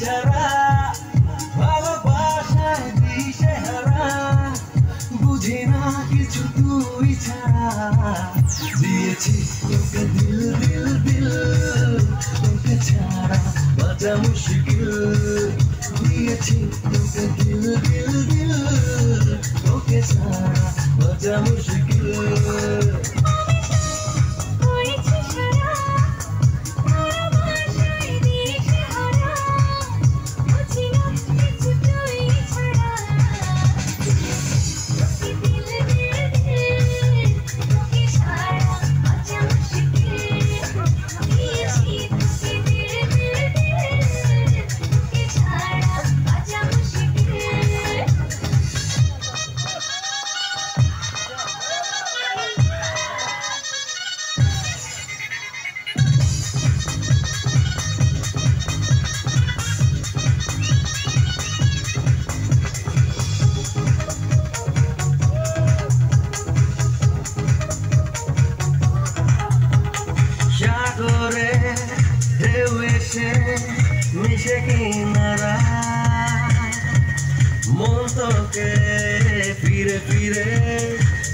ইশারা ভালোবাসায় দিশেহারা বুঝি না কিছু তুই ছাড়া দিয়েছি তোকে দিল দিল দিল তোকে ছাড়া বাঁচা মুশকিল দিয়েছি তোকে দিল দিল দিল তোকে ছাড়া বাঁচা মুশকিল সাগরে ঢেউ এসে মিশে কিনারা মন তোকে ফিরে ফিরে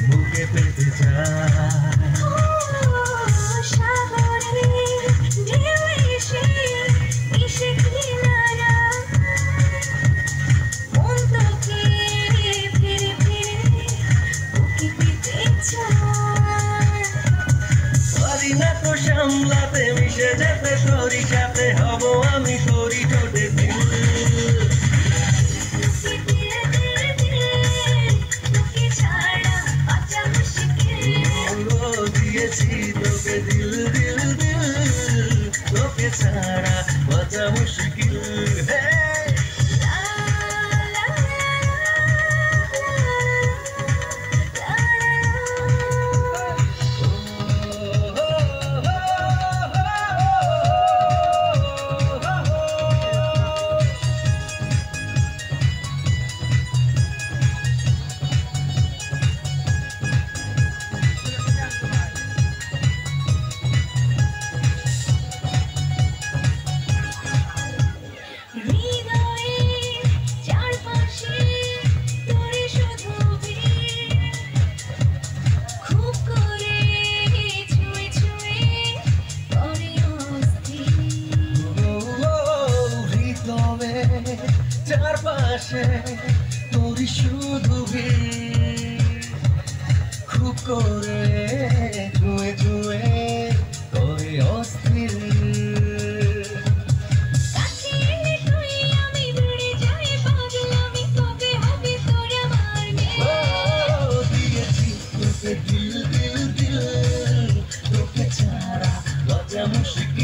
বুকে পেতে চায় সামলাতে মিশে যেতে তোরই সাথে হব আমি তোরই ঠোঁটে দিল দিয়েছি তোকে দিল দিল দিল তোকে ছাড়া বাঁচা মুশকিল চারপাশে তোরই শুধু খুব করে ধুয়ে ধুয়ে করে অস্থির দিয়েছি তোকে দিল দিল দিল তোকে ছাড়া বাঁচা মুশকিল